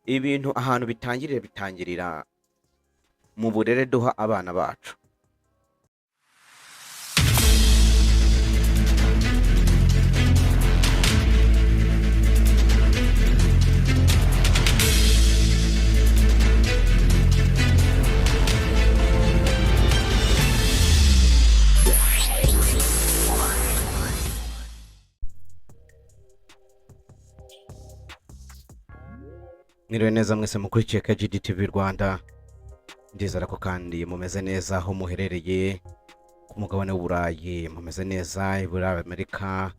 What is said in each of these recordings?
ibintu ahantu bitangirira mu burere duha abana bacu. Mwiriwe neza mwese mukurikiye KGD TV Rwanda, ndizera ko kandi mumeze neza aho muherereye ku mugabane w'Uburayi, mumeze neza i Burayi, Amerika,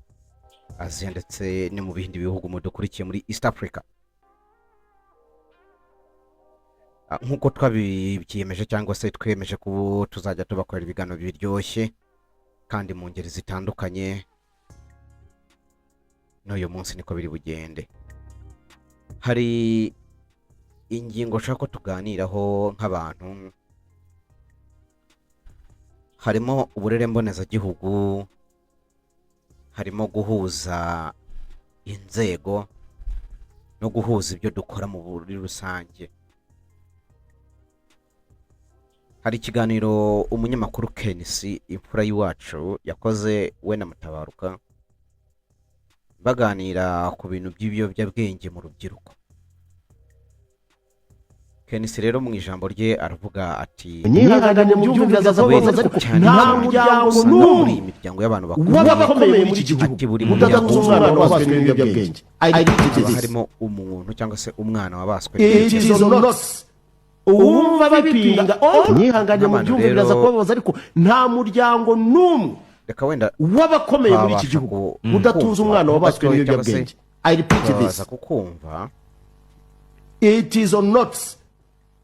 Aziya ndetse no mu bindi bihugu mudukurikiye muri East Africa. Nk'uko twabibyiyemeje cyangwa se twemeje ko tuzajya tubakorera ibiganiro biryoshye kandi mu ngeri zitandukanye, n'uyu munsi niko biri bugende. Hari ingingo nshaka ko tuganiraho nk'abantu, harimo uburere mbonezagihugu, harimo guhuza inzego no guhuza ibyo dukora muri rusange. Hari ikiganiro umunyamakuru Kenisi imfura y'iwacu yakoze we na Mutabaruka baganira ku bintu by'ibiyobyabwenge mu rubyiruko. Kenisi rero mu ijambo rye aravuga ati nyihangane mu byumvira za wenda ariko cyane nta muryango muri n'umwe iyi miryango y'abantu w'abakomeye muri iki gihugu ati buri muryango udadatunze umwana wabaswe n'ibiyobyabwenge haba harimo umuntu cyangwa se umwana wabaswe izo nosi uwumva bipinga nyihangane mu byumvira za ariko nta muryango n'umwe reka wenda w'abakomeye muri iki gihugu udatunze umwana wabaswe n'ibiyobyabwenge I repeat this, baza kukumva it is not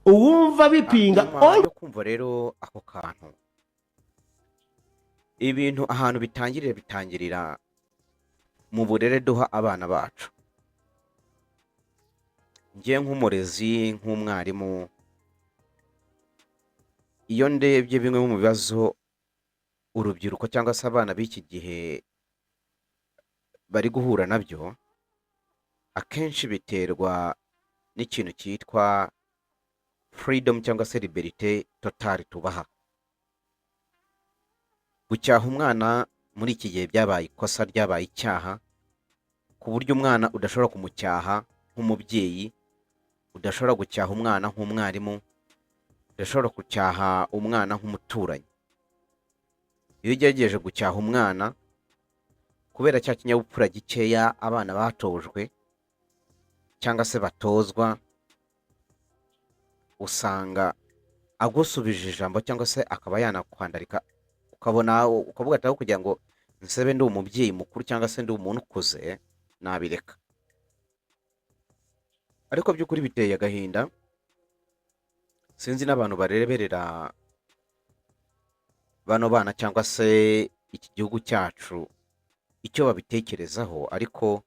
uwumva bipinga nyuma yo kumva rero ako kantu, ibintu ahantu bitangirira mu burere duha abana bacu. Njye nk'umurezi, nk'umwarimu, iyo ndebye bimwe mu bibazo urubyiruko cyangwa se abana b'iki gihe bari guhura nabyo, akenshi biterwa n'ikintu cyitwa freedom cyangwa se liberté totale tubaha. Gucyaha umwana muri iki gihe byabaye ikosa, ryabaye icyaha, ku buryo umwana udashobora kumucyaha nk'umubyeyi, udashobora gucyaha umwana nk'umwarimu, udashobora gucyaha umwana nk'umuturanyi. Iyo ugerageje gucyaha umwana kubera cya kinyabupfura gikeya abana batojwe cyangwa se batozwa, usanga agusubije ijambo cyangwa se akaba yanakwandarika, ukabona ukavuga ati aho kugira ngo nsebe ndi umubyeyi mukuru cyangwa se ndi umuntu ukuze nabireka. Ariko by'ukuri biteye agahinda, sinzi n'abantu bareberera bano bana cyangwa se iki gihugu cyacu icyo babitekerezaho, ariko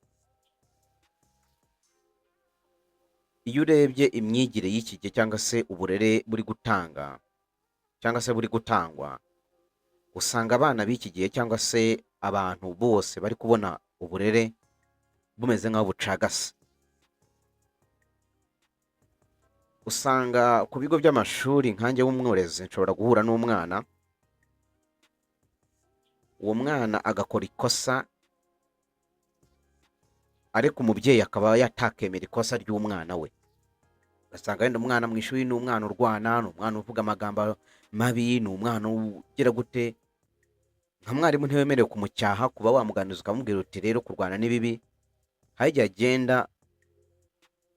iyo urebye imyigire y'iki gihe cyangwa se uburere buri gutanga cyangwa se buri gutangwa, usanga abana b'iki gihe cyangwa se abantu bose bari kubona uburere bumeze nk'aho bucagase. Usanga ku bigo by'amashuri nkanjye w'umworezi nshobora guhura n'umwana, uwo mwana agakora ikosa ariko umubyeyi akaba yatakemera ikosa ry'umwana we. Ugasanga wenda umwana mu ishuri ni umwana urwana, ni umwana uvuga amagambo mabi, ni umwana ugira gute, nka mwarimu ntiwemerewe kumucyaha, kuba wamuganiza ukamubwira uti rero kurwana ni bibi. Hari igihe agenda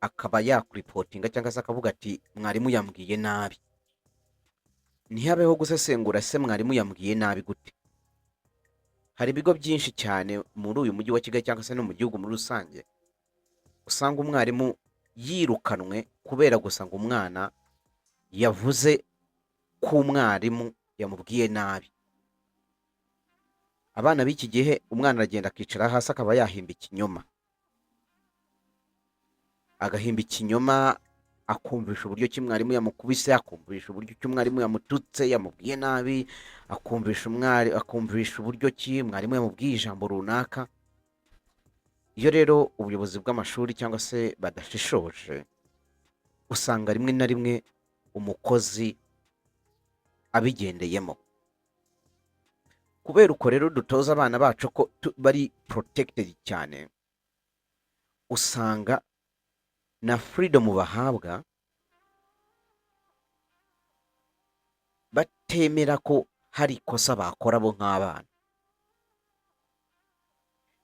akaba yakuripotinga cyangwa se akavuga ati mwarimu yambwiye nabi. Ntihabeho gusesengura se mwarimu yambwiye nabi gute. Hari ibigo byinshi cyane muri uyu mujyi wa Kigali cyangwa se no mu gihugu muri rusange, usanga umwarimu yirukanwe kubera gusa ngo umwana yavuze ko umwarimu yamubwiye nabi. Abana b'iki gihe umwana aragenda akicara hasi akaba yahimba ikinyoma, agahimba ikinyoma, akumvisha uburyo ki mwarimu yamukubise, akumvisha uburyo ki mwarimu yamututse yamubwiye nabi, akumvisha uburyo ki mwarimu yamubwiye ijambo runaka. Iyo rero ubuyobozi bw'amashuri cyangwa se badashishoje, usanga rimwe na rimwe umukozi abigendeyemo. Kubera uko rero dutoza abana bacu ko bari protected cyane, usanga na freedom bahabwa batemera ko hari ikosa bakora bo nk'abana.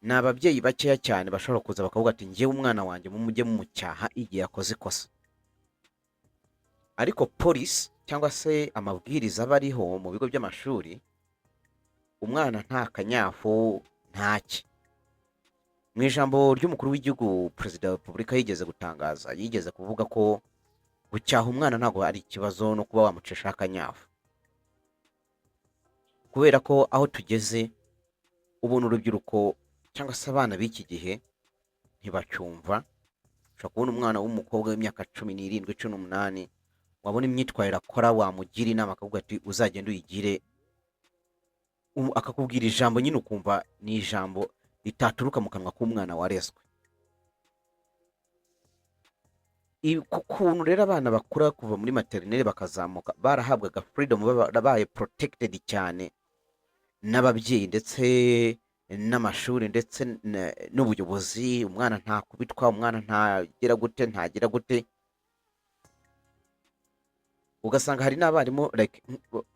Ni ababyeyi bakeya cyane bashobora kuza bakavuga ati njyewe umwana wanjye mujye mumucyaha igihe yakoze ikosa. Ariko polisi cyangwa se amabwiriza aba ariho mu bigo by'amashuri, umwana nta kanyafu ntaki. Mu ijambo ry'umukuru w'igihugu perezida wa repubulika yigeze gutangaza, yigeze kuvuga ko gucyaha umwana ntabwo ari ikibazo no kuba wamucisha akanyafu, kubera ko aho tugeze ubona urubyiruko cyangwa se abana b'iki gihe ntibacyumva. ushobora kubona umwana w'umukobwa w'imyaka 17 18, wabona imyitwarire akora wamugira inama akavuga ati uzagenda uyigire, akakubwira ijambo nyine ukumva ni ijambo ritaturuka mu kanwa k'umwana warezwe. Ku kuntu rero abana bakura kuva muri materineri bakazamuka barahabwaga freedom, barabaye protected cyane n'ababyeyi ndetse n'amashuri ndetse n'ubuyobozi. Umwana ntakubitwa, umwana ntagira gute. Ugasanga hari n'abarimu like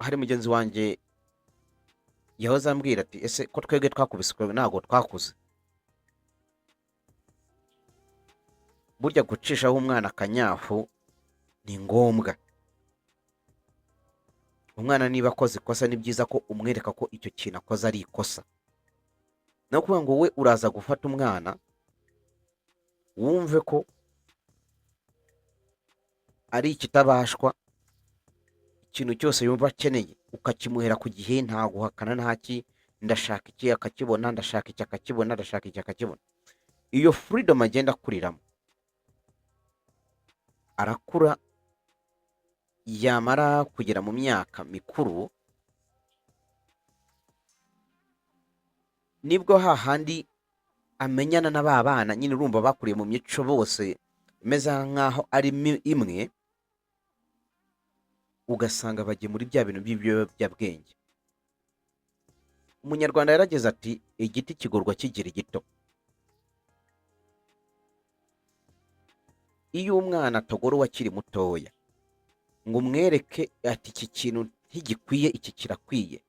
hari mugenzi wanjye yahoze ambwira ati ese ko twebwe twakubiswe ntabwo twakuze. Burya gucishaho umwana akanyafu ni ngombwa. Umwana niba akoze ikosa ni byiza ko umwereka ko icyo kintu akoze ari ikosa. No kuvuga ngo we uraza gufata umwana wumve ko ari ikitabashwa, ikintu cyose yumva akeneye ukakimuhera ku gihe, nta guhakana ntaki, ndashaka iki akakibona, ndashaka iki akakibona, ndashaka iki akakibona. Iyo freedom agenda akuriramo, arakura, yamara kugera mu myaka mikuru nibwo hahandi amenyana na ba bana nyine urumva bakuriye mu mico bose imeze nk'aho ari imwe, ugasanga bagiye muri bya bintu by'ibiyobyabwenge. Umunyarwanda yarageze ati igiti kigorwa kigira gito. Iyo umwana atagorowe akiri mutoya ngo umwereke ati iki kintu ntigikwiye, iki kirakwiye,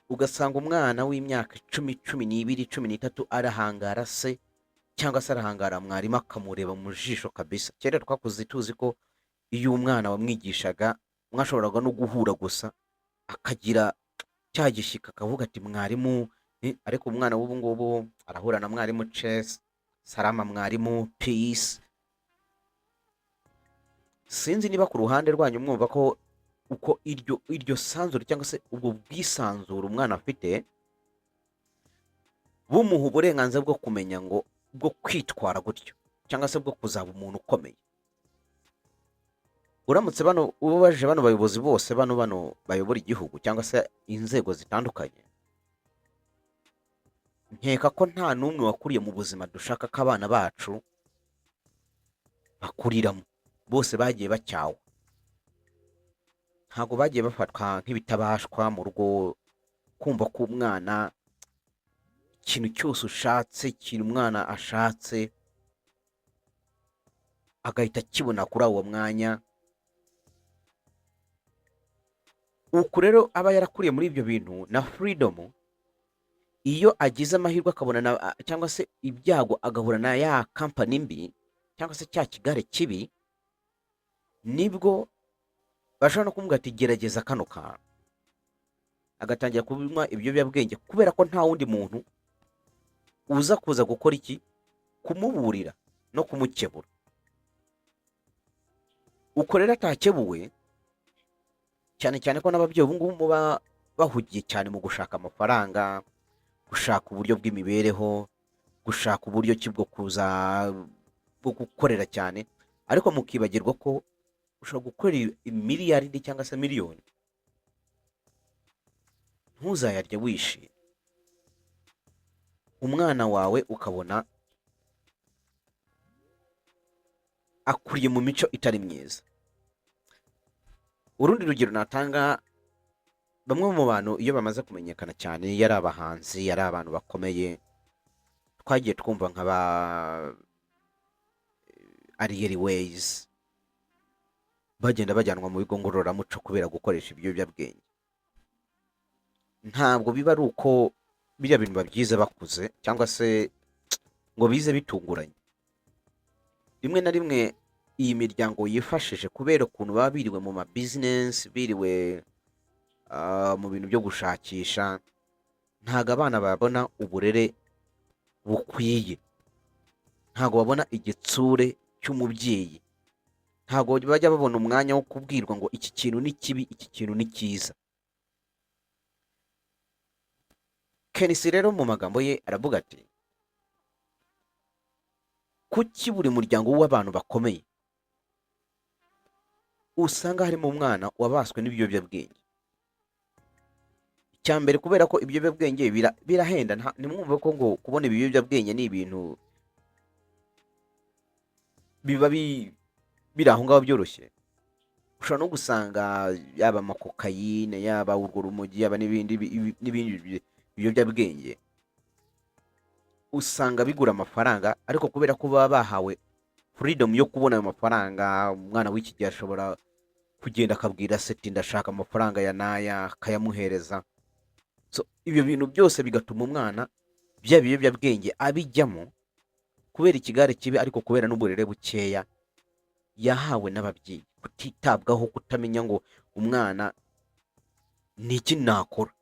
ugasanga umwana w'imyaka 10 12 13 arahangara se cyangwa se arahangara mwarimu akamureba mu jisho kabisa. Kera twakuze tuzi ko iyo umwana wamwigishaga mwashoboraga no guhura gusa akagira cya gishyika akavuga ati mwarimu, ariko umwana w'ubu ngubu arahura na mwarimu chess, salama mwarimu, peace. Sinzi niba ku ruhande rwanyu mwumva ko uko iryo sanzure cyangwa se ubwo bwisanzure umwana afite bumuha uburenganzira bwo kumenya ngo bwo kwitwara gutyo cyangwa se bwo kuzaba umuntu ukomeye. Uramutse ubaje bano bayobozi bose bano bayobora igihugu cyangwa se inzego zitandukanye, nkeka ko nta n'umwe wakuriye mu buzima dushaka ko abana bacu bakuriramo. Bose bagiye bacyawa, ntabwo bagiye bafatwa nk'ibitabashwa mu rugo, kumva ko umwana ikintu cyose ushatse, ikintu umwana ashatse agahita akibona kuri uwo mwanya. Uku rero aba yarakuriye muri ibyo bintu na freedom, iyo agize amahirwe akabona cyangwa se ibyago agahura na ya kampani mbi cyangwa se cya kigare kibi, nibwo bashobora no kumubwira ati gerageza kano kantu, agatangira kubinywa ibiyobyabwenge kubera ko nta wundi muntu uza kuza gukora iki, kumuburira no kumukebura. Uko rero atakebuwe, cyane cyane ko n'ababyeyi ubu ngubu muba bahugiye cyane mu gushaka amafaranga, gushaka uburyo bw'imibereho, gushaka uburyo ki bwo kuza bwo gukorera cyane, ariko mukibagirwa ko ushobora gukorera miliyaridi cyangwa se miliyoni ntuzayarye wishimye. Umwana wawe ukabona akuriye mu mico itari myiza. Urundi rugero natanga, bamwe mu bantu iyo bamaze kumenyekana cyane, iyo ari abahanzi, iyo ari abantu bakomeye, twagiye twumva nk'aba Ariel Ways bagenda bajyanwa mu bigo ngororamuco kubera gukoresha ibiyobyabwenge. Ntabwo biba ari uko biriya bintu babyize bakuze cyangwa se ngo bize bitunguranye. Rimwe na rimwe iyi miryango yifashije kubera ukuntu baba biriwe mu ma business, biriwe mu bintu byo gushakisha, ntabwo abana babona uburere bukwiye, ntabwo babona igitsure cy'umubyeyi, ntabwo bajya babona umwanya wo kubwirwa ngo iki kintu ni kibi, iki kintu ni cyiza. Kenisi rero mu magambo ye aravuga ati, kuki buri muryango w'abantu bakomeye usanga harimo umwana wabaswe n'ibiyobyabwenge? Icya mbere, kubera ko ibiyobyabwenge birahenda. Nimwumve ko ngo kubona ibiyobyabwenge ni ibintu biba biri aho ngaho byoroshye. Ushobora no gusanga yaba amakokayine, yaba urwo rumogi, yaba n'ibindi biyobyabwenge, usanga bigura amafaranga, ariko kubera ko baba bahawe freedom yo kubona ayo mafaranga, umwana w'iki gihe ashobora kugenda akabwira seti ndashaka amafaranga ya naya, akayamuhereza. So ibyo bintu byose bigatuma umwana bya biyobyabwenge abijyamo kubera ikigare kibi, ariko kubera n'uburere bukeya yahawe n'ababyeyi, kutitabwaho, kutamenya ngo umwana ni iki nakora.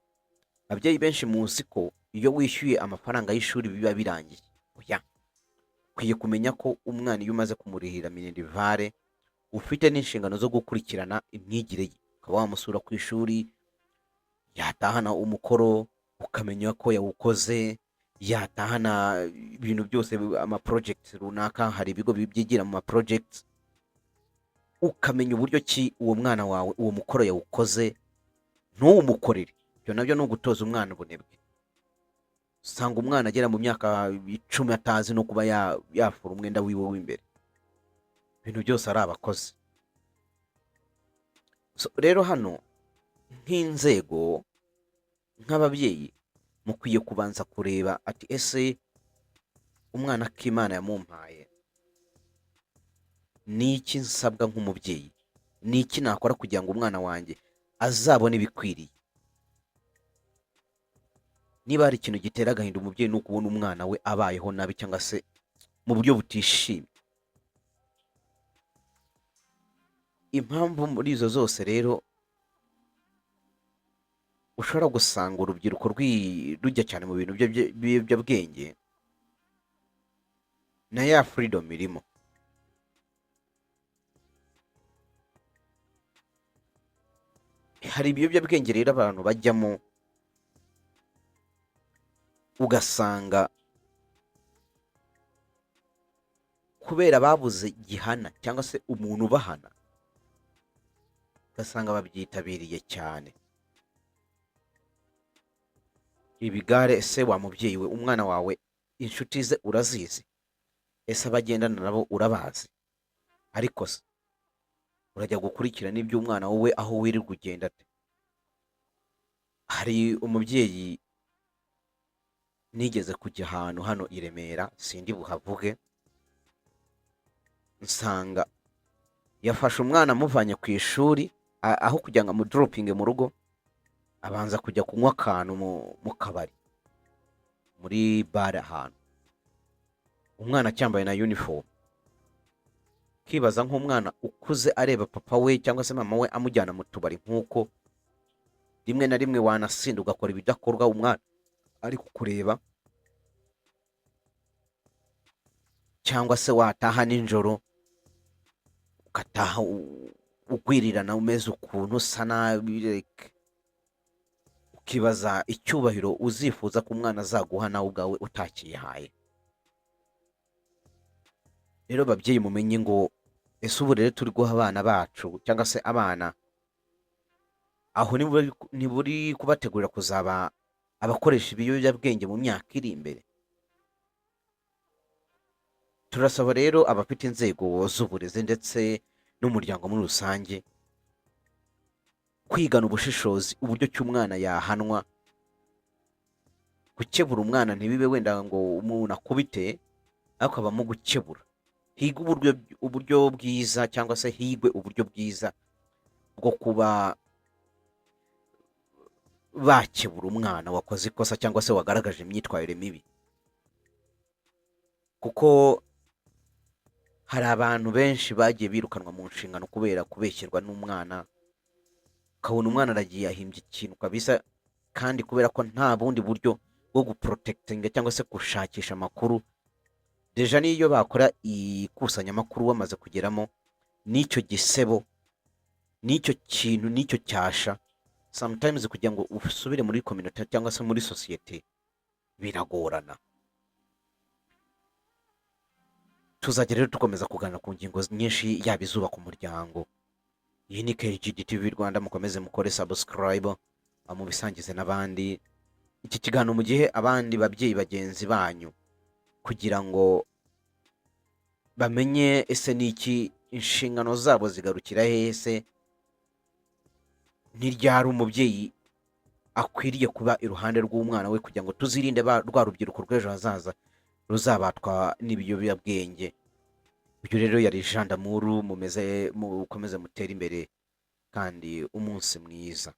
Ababyeyi benshi muzi ko iyo wishyuye amafaranga y'ishuri biba birangiye. Oya, ukwiye kumenya ko umwana iyo umaze kumurihira minerivare, ufite n'inshingano zo gukurikirana imyigire ye, ukaba wamusura ku ishuri, yatahana umukoro ukamenya ko yawukoze, yatahana ibintu byose, ama projects runaka, hari ibigo bibyigira mu ma projects, ukamenya uburyo ki uwo mwana wawe uwo mukoro yawukoze, ntuwumukorere. Ibyo nabyo ni ugutoza umwana ubunebwe. Usanga umwana agera mu myaka 10 atazi no kuba yafura umwenda wiwe w'imbere, ibintu byose ari abakozi. So rero hano nk'inzego, nk'ababyeyi, mukwiye kubanza kureba ati ese umwana k'Imana yamumpaye ni iki nsabwa nk'umubyeyi, ni iki nakora kugira ngo umwana wanjye azabone ibikwiriye. Niba hari ikintu gitera agahinda umubyeyi, ni ukubona umwana we abayeho nabi cyangwa se mu buryo butishimye. Impamvu muri izo zose rero ushobora gusanga urubyiruko rujya cyane mu bintu by'ibiyobyabwenge, na ya freedom irimo. Hari ibiyobyabwenge rero abantu bajyamo ugasanga kubera babuze gihana cyangwa se umuntu ubahana, ugasanga babyitabiriye cyane. Ibigare, ese wa mubyeyi we, umwana wawe inshuti ze urazizi? Ese abagendana nabo urabazi? Ariko se urajya gukurikirana iby'umwana wowe aho wirirwa ugenda ate? Hari umubyeyi nigeze kujya ahantu hano i Remera, sindi buhavuge, nsanga yafashe umwana amuvanye ku ishuri, aho kugira ngo amudoropinge mu rugo, abanza kujya kunywa akantu mu kabari, muri bare ahantu, umwana acyambaye na uniform. Kibaza nk'umwana ukuze areba papa we cyangwa se mama we amujyana mu tubari nk'uko, rimwe na rimwe wanasinda ugakora ibidakorwa umwana ari kukureba, cyangwa se wataha nijoro ugataha ugwirirana umeze ukuntu usa nabi, ukibaza icyubahiro uzifuza ko umwana azaguha nawe ubwawe utakiyihaye. Rero babyeyi mumenye ngo ese uburere turi guha abana bacu cyangwa se abana, aho ntiburi kubategurira kuzaba abakoresha ibiyobyabwenge mu myaka iri imbere. turasaba rero abafite inzego z'uburezi ndetse n'umuryango muri rusange kwigana ubushishozi uburyo ki umwana yahanwa. Gukebura umwana ntibibe wenda ngo umuntu akubite, ariko habamo gukebura. Higwe uburyo bwiza, cyangwa se higwe uburyo bwiza bwo kuba bakebura umwana wakoze ikosa cyangwa se wagaragaje imyitwarire mibi, kuko hari abantu benshi bagiye birukanwa mu nshingano kubera kubeshyerwa n'umwana, ukabona umwana aragiye ahimbye ikintu kabisa, kandi kubera ko nta bundi buryo bwo guporotekitinga cyangwa se gushakisha amakuru. Deja n'iyo bakora ikusanyamakuru wamaze kugeramo n'icyo gisebo, n'icyo kintu, n'icyo cyasha, sometimes kugira ngo usubire muri community cyangwa se muri sosiyete biragorana. Tuzajya rero dukomeza kuganira ku ngingo nyinshi, yaba izubaka umuryango. Iyi ni KGD TV Rwanda, mukomeze mukore subscribe, mubisangize n'abandi iki kiganiro mu gihe abandi babyeyi bagenzi banyu, kugira ngo bamenye ese niki inshingano zabo zigarukira hehe, se ntiryari umubyeyi akwiriye kuba iruhande rw'umwana we, kugira ngo tuzirinde rwa rubyiruko rw'ejo hazaza ruzabatwa n'ibiyobyabwenge. Uyu rero yari Jean d'Amour, mukomeze mutere imbere kandi umunsi mwiza.